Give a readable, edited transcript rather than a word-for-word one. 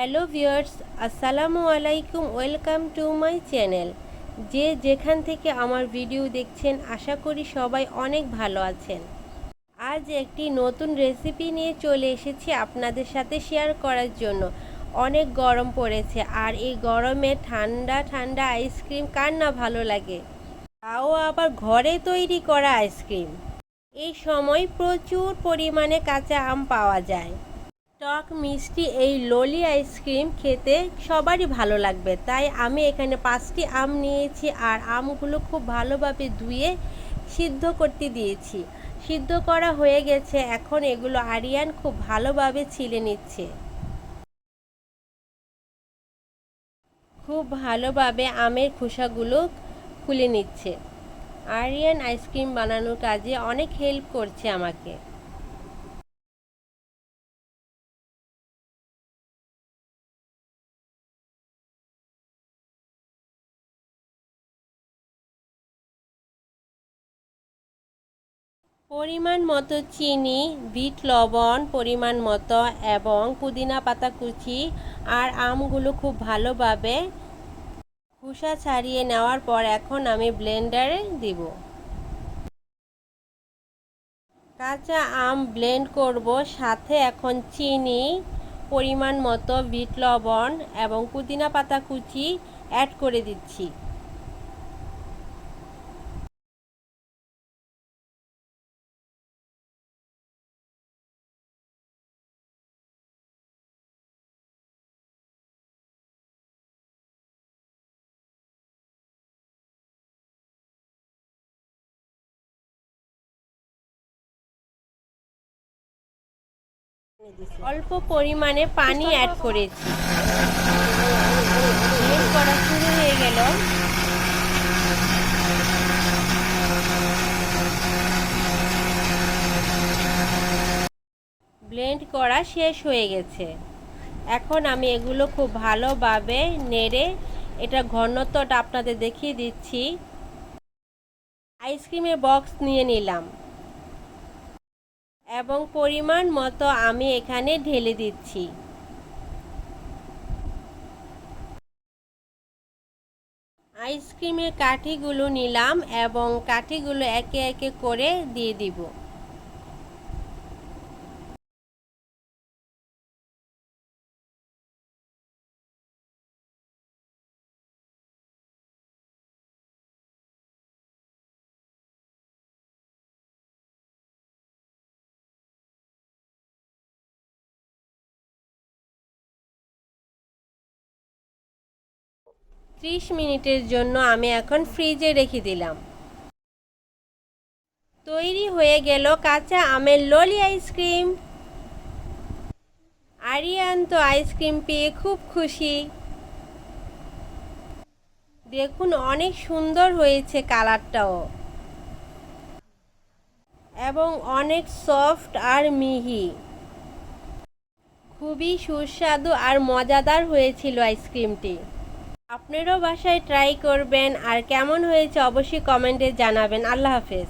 Hello viewers, আসসালামু আলাইকুম। Welcome to my channel. যে যেখান থেকে আমার ভিডিও দেখছেন, আশা করি সবাই অনেক ভালো আছেন। আজ একটি নতুন রেসিপি নিয়ে চলে এসেছি আপনাদের সাথে শেয়ার করার জন্য। অনেক গরম পড়েছে, আর এই গরমে ঠান্ডা ঠান্ডা আইসক্রিম কার না ভালো লাগে, তাও আবার ঘরে তৈরি করা আইসক্রিম। এই সময় প্রচুর পরিমাণে কাঁচা আম পাওয়া যায়। টক মিষ্টি এই ললি আইসক্রিম খেতে সবারই ভালো লাগবে, তাই আমি এখানে 5টি আম নিয়েছি, আর আমগুলো খুব ভালোভাবে ধুয়ে সিদ্ধ করতে দিয়েছি। সিদ্ধ করা হয়ে গেছে, এখন এগুলো আরিয়ান খুব ভালোভাবে ছিলে নিচ্ছে। খুব ভালোভাবে আমের খোসাগুলো খুলে নিচ্ছে। আরিয়ান আইসক্রিম বানানোর কাজে অনেক হেল্প করছে আমাকে। পরিমাণ মতো চিনি, বিট লবণ পরিমাণ মতো, এবং পুদিনা পাতা কুচি, আর আমগুলো খুব ভালোভাবে খোসা ছাড়িয়ে নেওয়ার পর এখন আমি ব্লেন্ডারে দিব। কাঁচা আম ব্লেন্ড করব, সাথে এখন চিনি, পরিমাণ মতো বিট লবণ এবং পুদিনা পাতা কুচি অ্যাড করে দিচ্ছি। অল্প পরিমাণে পানি অ্যাড করেছি। ব্লেন্ড করা শুরু হয়ে গেল। ব্লেন্ড করা শেষ হয়ে গেছে। এখন আমি এগুলো খুব ভালোভাবে নেড়ে এটা ঘনত্বটা আপনাদের দেখিয়ে দিচ্ছি। আইসক্রিমের বক্স নিয়ে নিলাম এবং পরিমাণ মতো আমি এখানে ঢেলে দিচ্ছি। আইসক্রিমের কাঠিগুলো নিলাম এবং কাঠিগুলো একে একে করে দিয়ে দিব। 30 মিনিটের জন্য আমি এখন ফ্রিজে রেখে দিলাম। তৈরি হয়ে গেল কাঁচা আমের ললি আইসক্রিম। আরিয়ান তো আইসক্রিম পেয়ে খুব খুশি। দেখুন, অনেক সুন্দর হয়েছে কালারটাও, এবং অনেক সফট আর মিহি। খুবই সুস্বাদু আর মজাদার হয়েছিল আইসক্রিমটি। আপনারাও বাসায় ট্রাই করবেন, আর কেমন হয়েছে অবশ্যই কমেন্টে জানাবেন। আল্লাহ হাফেজ।